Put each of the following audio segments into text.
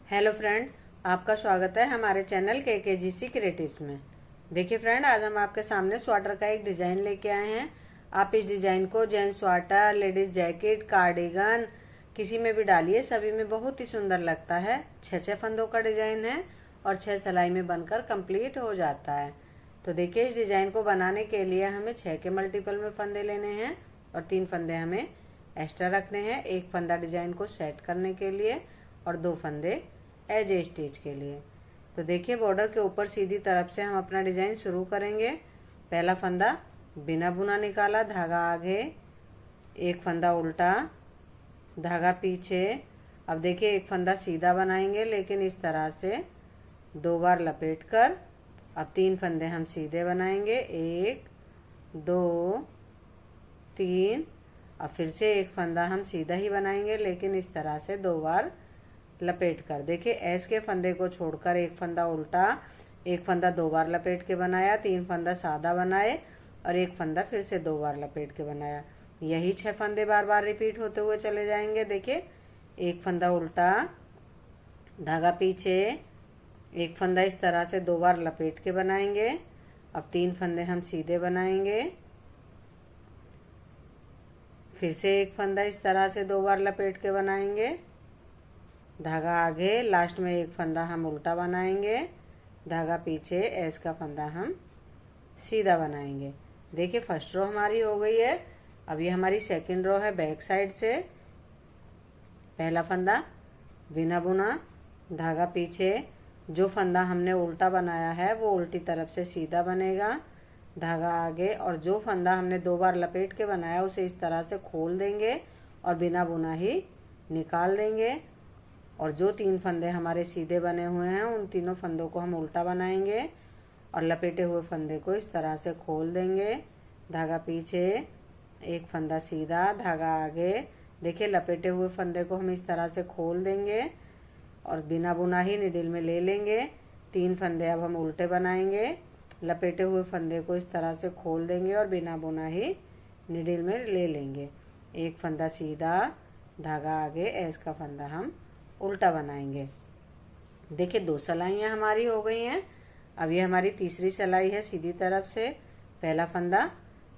Hello friend, आपका स्वागत है हमारे चैनल KKGC क्रिएटिव्स में। देखिए फ्रेंड, आज हम आपके सामने स्वेटर का एक डिजाइन लेके आए हैं। आप इस डिजाइन को gents sweater, ladies jacket, cardigan किसी में भी डालिए, सभी में बहुत ही सुंदर लगता है। 6 फंदों का डिजाइन है और 6 सिलाई में बनकर कंप्लीट हो जाता है। तो देखिए, इस डिजाइन को बनाने के लिए हमें 6 के मल्टीपल में फंदे लेने हैं और 3 फंदे हमें एक्स्ट्रा रखने हैं। एक फंदा डिजाइन को सेट करने के लिए और 2 फंदे एज ए स्टिच के लिए। तो देखिए, बॉर्डर के ऊपर सीधी तरफ से हम अपना डिजाइन शुरू करेंगे। पहला फंदा बिना बुना निकाला, धागा आगे, एक फंदा उल्टा, धागा पीछे। अब देखिए, एक फंदा सीधा बनाएंगे लेकिन इस तरह से 2 बार लपेट कर। अब 3 फंदे हम सीधे बनाएंगे, 1 2 3। अब फिर से एक फंदा हम सीधा ही बनाएंगे लेकिन इस तरह से 2 बार लपेट कर। देखिए, एस के फंदे को छोड़कर एक फंदा उल्टा, एक फंदा 2 बार लपेट के बनाया, 3 फंदा सादा बनाए और एक फंदा फिर से 2 बार लपेट के बनाया। यही 6 फंदे बार बार रिपीट होते हुए चले जाएंगे। देखिए, एक फंदा उल्टा, धागा पीछे, एक फंदा इस तरह से 2 बार लपेट के बनाएंगे। अब 3 फंदे हम सीधे बनाएंगे, फिर से एक फंदा इस तरह से 2 बार लपेट के बनाएंगे, धागा आगे, लास्ट में एक फंदा हम उल्टा बनाएंगे, धागा पीछे, एस का फंदा हम सीधा बनाएंगे। देखिए, फर्स्ट रो हमारी हो गई है। अब ये हमारी सेकंड रो है। बैक साइड से पहला फंदा बिना बुना, धागा पीछे, जो फंदा हमने उल्टा बनाया है वो उल्टी तरफ से सीधा बनेगा, धागा आगे, और जो फंदा हमने 2 बार लपेट के बनाया उसे इस तरह से खोल देंगे और बिना बुना ही निकाल देंगे। और जो 3 फंदे हमारे सीधे बने हुए हैं उन तीनों फंदों को हम उल्टा बनाएंगे और लपेटे हुए फंदे को इस तरह से खोल देंगे, धागा पीछे, एक फंदा सीधा, धागा आगे। देखिए, लपेटे हुए फंदे को हम इस तरह से खोल देंगे और बिना बुना ही निडिल में ले लेंगे। 3 फंदे अब हम उल्टे बनाएंगे, लपेटे हुए फंदे को इस तरह से खोल देंगे और बिना बुना ही निडिल में ले लेंगे। एक फंदा सीधा, धागा आगे, एस का फंदा हम उल्टा बनाएंगे। देखिए, 2 सिलाइयाँ हमारी हो गई हैं। अब ये हमारी तीसरी सिलाई है। सीधी तरफ से पहला फंदा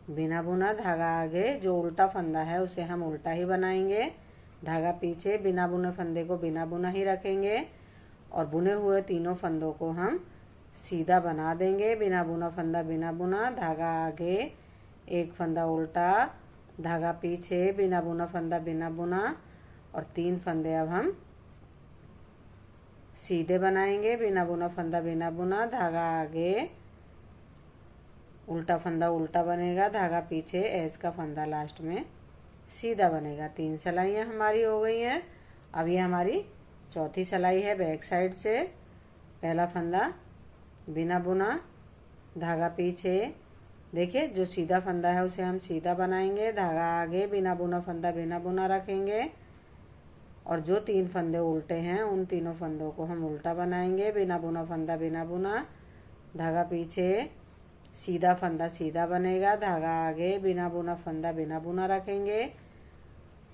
बिना बुना, धागा आगे, जो उल्टा फंदा है उसे हम उल्टा ही बनाएंगे, धागा पीछे, बिना बुने फंदे को बिना बुना ही रखेंगे और बुने हुए तीनों फंदों को हम सीधा बना देंगे। बिना बुना फंदा बिना बुना, धागा आगे, एक फंदा उल्टा, धागा पीछे, बिना बुना फंदा बिना बुना और 3 फंदे अब हम सीधे बनाएंगे। बिना बुना फंदा बिना बुना, धागा आगे, उल्टा फंदा उल्टा बनेगा, धागा पीछे, एज का फंदा लास्ट में सीधा बनेगा। 3 सिलाइयाँ हमारी हो गई हैं। अब ये हमारी चौथी सिलाई है। बैक साइड से पहला फंदा बिना बुना, धागा पीछे। देखिए, जो सीधा फंदा है उसे हम सीधा बनाएंगे, धागा आगे, बिना बुना फंदा बिना बुना रखेंगे और जो 3 फंदे उल्टे हैं उन तीनों फंदों को हम उल्टा बनाएंगे। बिना बुना फंदा बिना बुना, धागा पीछे, सीधा फंदा सीधा बनेगा, धागा आगे, बिना बुना फंदा बिना बुना रखेंगे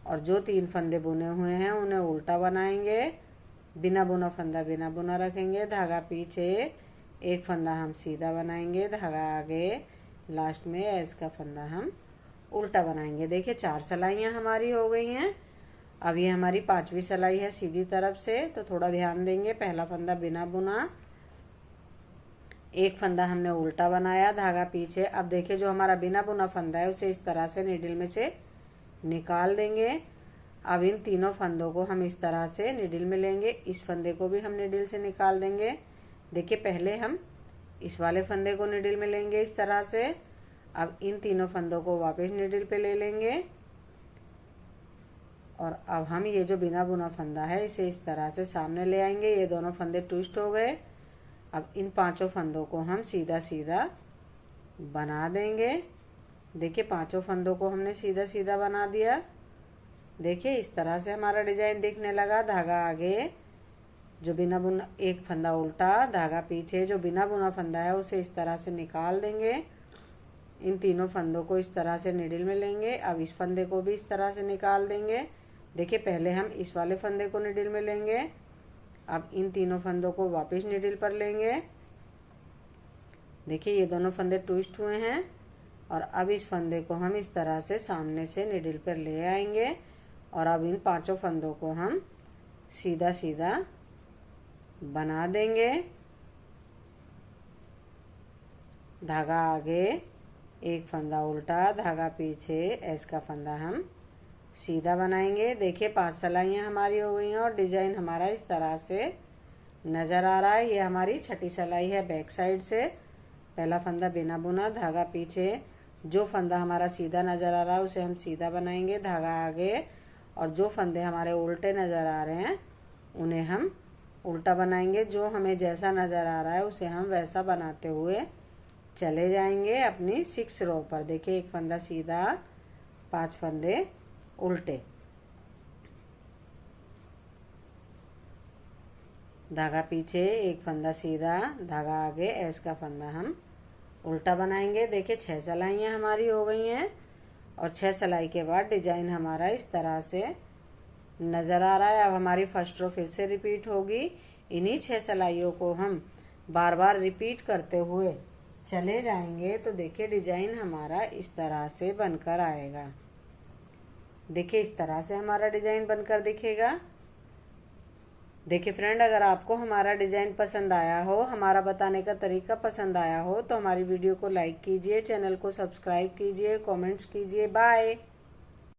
और जो 3 फंदे बुने हुए हैं उन्हें उल्टा बनाएंगे। बिना बुना फंदा बिना बुना रखेंगे, धागा पीछे, एक फंदा हम सीधा बनाएंगे, धागा आगे, लास्ट में एस का फंदा हम उल्टा बनाएंगे। देखिए, 4 सिलाइयाँ हमारी हो गई हैं। अब ये हमारी 5वीं सिलाई है सीधी तरफ से, तो थोड़ा ध्यान देंगे। पहला फंदा बिना बुना, एक फंदा हमने उल्टा बनाया, धागा पीछे। अब देखिए, जो हमारा बिना बुना फंदा है उसे इस तरह से निडिल में से निकाल देंगे। अब इन तीनों फंदों को हम इस तरह से निडिल में लेंगे, इस फंदे को भी हम निडिल से निकाल देंगे। देखिए, पहले हम इस वाले फंदे को निडिल में लेंगे इस तरह से। अब इन तीनों फंदों को वापस निडिल पे ले लेंगे और अब हम ये जो बिना बुना फंदा है इसे इस तरह से सामने ले आएंगे। ये दोनों फंदे ट्विस्ट हो गए। अब इन 5 फंदों को हम सीधा सीधा बना देंगे। देखिए, 5 फंदों को हमने सीधा सीधा बना दिया। देखिए, इस तरह से हमारा डिजाइन दिखने लगा। धागा आगे, जो बिना बुना, एक फंदा उल्टा, धागा पीछे, जो बिना बुना फंदा है उसे इस तरह से निकाल देंगे। इन तीनों फंदों को इस तरह से निडिल में लेंगे। अब इस फंदे को भी इस तरह से निकाल देंगे। देखिए, पहले हम इस वाले फंदे को निडिल में लेंगे, अब इन तीनों फंदों को वापस नीडल पर लेंगे। देखिए ये दोनों फंदे ट्विस्ट हुए हैं और अब इस फंदे को हम इस तरह से सामने से नीडल पर ले आएंगे और अब इन पांचों फंदों को हम सीधा सीधा बना देंगे। धागा आगे, एक फंदा उल्टा, धागा पीछे, एस का फंदा हम सीधा बनाएंगे। देखिए 5 सिलाइयाँ हमारी हो गई हैं और डिजाइन हमारा इस तरह से नजर आ रहा है। ये हमारी छठी सिलाई है बैक साइड से। पहला फंदा बिना बुना, धागा पीछे, जो फंदा हमारा सीधा नजर आ रहा है उसे हम सीधा बनाएंगे, धागा आगे, और जो फंदे हमारे उल्टे नजर आ रहे हैं उन्हें हम उल्टा बनाएंगे। जो हमें जैसा नजर आ रहा है उसे हम वैसा बनाते हुए चले जाएंगे अपनी 6 रो पर। देखिए एक फंदा सीधा, 5 फंदे उल्टे, धागा पीछे, एक फंदा सीधा, धागा आगे, एस का फंदा हम उल्टा बनाएंगे। देखिए 6 सिलाइयाँ हमारी हो गई हैं और 6 सिलाई के बाद डिजाइन हमारा इस तरह से नजर आ रहा है। अब हमारी फर्स्ट रो फिर से रिपीट होगी। इन्हीं 6 सिलाइयों को हम बार बार रिपीट करते हुए चले जाएंगे तो देखिए डिजाइन हमारा इस तरह से बनकर आएगा। देखिए इस तरह से हमारा डिजाइन बनकर दिखेगा। देखिए फ्रेंड, अगर आपको हमारा डिजाइन पसंद आया हो, हमारा बताने का तरीका पसंद आया हो तो हमारी वीडियो को लाइक कीजिए, चैनल को सब्सक्राइब कीजिए, कमेंट्स कीजिए। बाय।